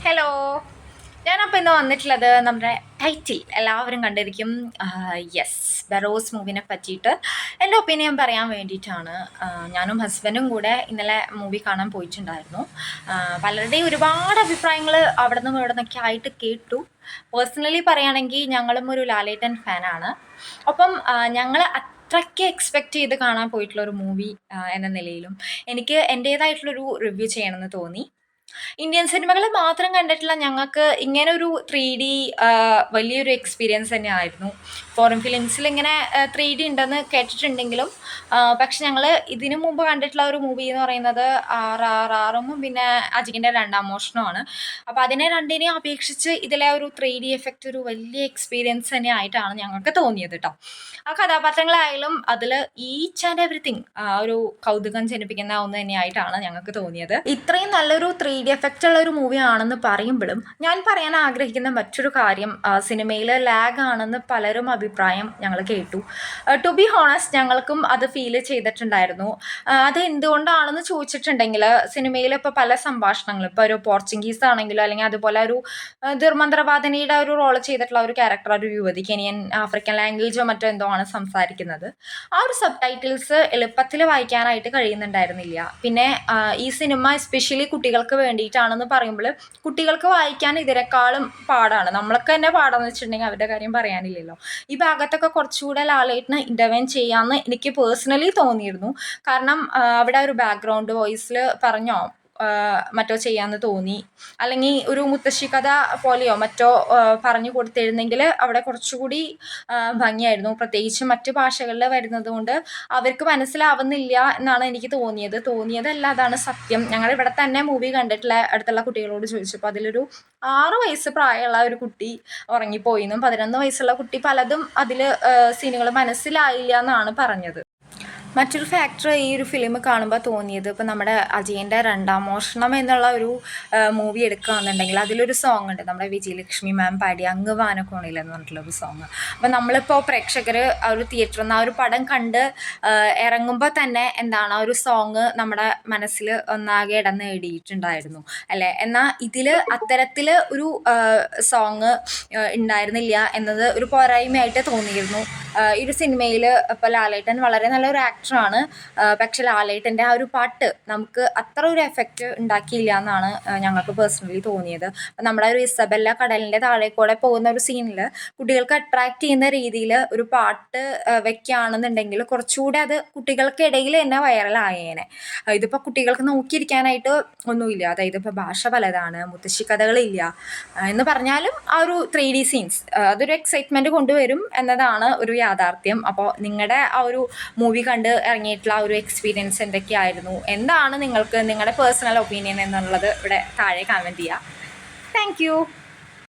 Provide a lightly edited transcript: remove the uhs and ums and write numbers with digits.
Hello, ഞാനപ്പോൾ ഇന്ന് വന്നിട്ടുള്ളത് നമ്മുടെ ടൈറ്റിൽ എല്ലാവരും കണ്ടിരിക്കും. യെസ്, ബറോസ് മൂവിനെ പറ്റിയിട്ട് എൻ്റെ ഒപ്പീനിയൻ പറയാൻ വേണ്ടിയിട്ടാണ്. ഞാനും ഹസ്ബൻഡും കൂടെ ഇന്നലെ മൂവി കാണാൻ പോയിട്ടുണ്ടായിരുന്നു. പലരുടെയും ഒരുപാട് അഭിപ്രായങ്ങൾ അവിടെ നിന്നും ഇവിടെ നിന്നൊക്കെ ആയിട്ട് കേട്ടു. പേഴ്സണലി പറയുകയാണെങ്കിൽ ഞങ്ങളും ഒരു ലാലേട്ടൻ ഫാനാണ്. ഒപ്പം ഞങ്ങൾ അത്രയ്ക്ക് എക്സ്പെക്റ്റ് ചെയ്ത് കാണാൻ പോയിട്ടുള്ള ഒരു മൂവി എന്ന നിലയിലും എനിക്ക് എൻ്റേതായിട്ടുള്ളൊരു റിവ്യൂ ചെയ്യണമെന്ന് തോന്നി. ഇന്ത്യൻ സിനിമകൾ മാത്രം കണ്ടിട്ടുള്ള ഞങ്ങൾക്ക് ഇങ്ങനെ ഒരു 3D വലിയൊരു എക്സ്പീരിയൻസ് തന്നെയായിരുന്നു. ഫോറിൻ ഫിലിംസിൽ ഇങ്ങനെ 3D ഉണ്ടെന്ന് കേട്ടിട്ടുണ്ടെങ്കിലും പക്ഷെ ഞങ്ങൾ ഇതിനു മുമ്പ് കണ്ടിട്ടുള്ള ഒരു മൂവി എന്ന് പറയുന്നത് RRRും പിന്നെ അജിങ്കിൻ്റെ രണ്ടാം മോഷണമാണ്. അപ്പോൾ അതിനെ രണ്ടിനെയും അപേക്ഷിച്ച് ഇതിലെ ഒരു 3D എഫക്റ്റ് ഒരു വലിയ എക്സ്പീരിയൻസ് തന്നെ ആയിട്ടാണ് ഞങ്ങൾക്ക് തോന്നിയത് കേട്ടോ. ആ കഥാപാത്രങ്ങളായാലും അതിൽ ഈച്ച് ആൻഡ് എവറിത്തിങ് ഒരു കൗതുകം ജനിപ്പിക്കുന്ന ഒന്ന് തന്നെയായിട്ടാണ് ഞങ്ങൾക്ക് തോന്നിയത്. ഇത്രയും നല്ലൊരു 3D എഫക്റ്റ് ഉള്ള ഒരു മൂവി ആണെന്ന് പറയുമ്പോഴും ഞാൻ പറയാൻ ആഗ്രഹിക്കുന്ന മറ്റൊരു കാര്യം, സിനിമയിൽ ലാഗ് ആണെന്ന് പലരും അഭിപ്രായം ഞങ്ങൾ കേട്ടു. ടു ബി ഹോണസ്റ്റ് ഞങ്ങൾക്കും അത് ഫീൽ ചെയ്തിട്ടുണ്ടായിരുന്നു. അത് എന്തുകൊണ്ടാണെന്ന് ചോദിച്ചിട്ടുണ്ടെങ്കിൽ സിനിമയിൽ ഇപ്പോൾ പല സംഭാഷണങ്ങളും, ഇപ്പോൾ ഒരു പോർച്ചുഗീസ് ആണെങ്കിലോ അല്ലെങ്കിൽ അതുപോലെ ഒരു ദുർമന്ത്രവാദിനിയുടെ ഒരു റോൾ ചെയ്തിട്ടുള്ള ഒരു ക്യാരക്ടർ, ഒരു യുവതി കെനിയൻ ആഫ്രിക്കൻ ലാംഗ്വേജോ മറ്റോ എന്തോ ആണ് സംസാരിക്കുന്നത്. ആ ഒരു സബ് ടൈറ്റിൽസ് എളുപ്പത്തിൽ വായിക്കാനായിട്ട് കഴിയുന്നുണ്ടായിരുന്നില്ല. പിന്നെ ഈ സിനിമ എസ്പെഷ്യലി കുട്ടികൾക്ക് വേണ്ടിയിട്ടാണെന്ന് പറയുമ്പോൾ കുട്ടികൾക്ക് വായിക്കാൻ ഇതിനേക്കാളും പാടാണ്. നമ്മളൊക്കെ തന്നെ പാടാന്ന് വെച്ചിട്ടുണ്ടെങ്കിൽ അവരുടെ കാര്യം പറയാനില്ലല്ലോ. ഈ ഭാഗത്തൊക്കെ കുറച്ചുകൂടെ ലാലേട്ടന് ഇൻ്റർവെൻ ചെയ്യാമെന്ന് എനിക്ക് പേഴ്സണലി തോന്നിയിരുന്നു. കാരണം അവിടെ ഒരു ബാക്ക്ഗ്രൗണ്ട് വോയിസിൽ പറഞ്ഞോ മറ്റോ ചെയ്യാമെന്ന് തോന്നി. അല്ലെങ്കിൽ ഒരു മുത്തശ്ശി കഥ പോലെയോ മറ്റോ പറഞ്ഞു കൊടുത്തിരുന്നെങ്കിൽ അവിടെ കുറച്ചുകൂടി ഭംഗിയായിരുന്നു. പ്രത്യേകിച്ച് മറ്റു ഭാഷകളിൽ വരുന്നത് കൊണ്ട് അവർക്ക് മനസ്സിലാവുന്നില്ല എന്നാണ് എനിക്ക് തോന്നിയതല്ല, അതാണ് സത്യം. ഞങ്ങളിവിടെ തന്നെ മൂവി കണ്ടിട്ടുള്ള അടുത്തുള്ള കുട്ടികളോട് ചോദിച്ചപ്പോൾ അതിലൊരു 6 വയസ്സ് പ്രായമുള്ള ഒരു കുട്ടി ഉറങ്ങിപ്പോയിന്നും 11 വയസ്സുള്ള കുട്ടി പലതും അതിൽ സീനുകൾ മനസ്സിലായില്ല എന്നാണ് പറഞ്ഞത്. മറ്റൊരു ഫാക്ടർ ഈ ഒരു ഫിലിം കാണുമ്പോൾ തോന്നിയത്, ഇപ്പോൾ നമ്മുടെ അജയൻ്റെ രണ്ടാം മോഷണം എന്നുള്ള ഒരു മൂവി എടുക്കുകയാണെന്നുണ്ടെങ്കിൽ അതിലൊരു സോങ് ഉണ്ട്, നമ്മുടെ വിജയലക്ഷ്മി മാം പാടിയ അങ്ങ് വാനക്കോണിൽ എന്ന് പറഞ്ഞിട്ടുള്ളൊരു സോങ്. അപ്പോൾ നമ്മളിപ്പോൾ പ്രേക്ഷകർ ആ ഒരു തിയേറ്ററിൽ നിന്ന് ആ ഒരു പടം കണ്ട് ഇറങ്ങുമ്പോൾ തന്നെ എന്താണ് ആ ഒരു സോങ് നമ്മുടെ മനസ്സിൽ ഒന്നാകെ ഇടം നേടിയിട്ടുണ്ടായിരുന്നു അല്ലേ. എന്നാൽ ഇതിൽ അത്തരത്തിൽ ഒരു സോങ് ഉണ്ടായിരുന്നില്ല എന്നത് ഒരു പോരായ്മയായിട്ട് തോന്നിയിരുന്നു. ഈ ഒരു സിനിമയിൽ ഇപ്പോൾ ലാലേട്ടൻ വളരെ നല്ലൊരു ആക്ടറാണ്. പക്ഷെ ലാലേട്ടൻ്റെ ആ ഒരു പാട്ട് നമുക്ക് അത്ര ഒരു എഫക്റ്റ് ഉണ്ടാക്കിയില്ല എന്നാണ് ഞങ്ങൾക്ക് പേഴ്സണലി തോന്നിയത്. നമ്മുടെ ഒരു ഇസബെല്ല കടലിൻ്റെ താഴെ കൂടെ പോകുന്ന ഒരു സീനിൽ കുട്ടികൾക്ക് അട്രാക്റ്റ് ചെയ്യുന്ന രീതിയിൽ ഒരു പാട്ട് വെക്കുകയാണെന്നുണ്ടെങ്കിൽ കുറച്ചുകൂടെ അത് കുട്ടികൾക്കിടയിൽ തന്നെ വൈറലായേനെ. ഇതിപ്പോൾ കുട്ടികൾക്ക് നോക്കിയിരിക്കാനായിട്ട് ഒന്നുമില്ല. അതായത് ഇപ്പോൾ ഭാഷ പലതാണ്, മുത്തശ്ശി കഥകളില്ല എന്ന് പറഞ്ഞാലും ആ ഒരു 3D സീൻസ് അതൊരു എക്സൈറ്റ്മെൻറ്റ് കൊണ്ടുവരും എന്നതാണ് ഒരു യാഥാർത്ഥ്യം. അപ്പോൾ നിങ്ങളുടെ ആ ഒരു മൂവി കണ്ട് ഇറങ്ങിയിട്ടുള്ള ആ ഒരു എക്സ്പീരിയൻസ് എന്തൊക്കെയായിരുന്നു, എന്താണ് നിങ്ങൾക്ക് നിങ്ങളുടെ പേഴ്സണൽ ഒപ്പീനിയൻ എന്നുള്ളത് ഇവിടെ താഴെ കമൻറ്റ് ചെയ്യുക. താങ്ക്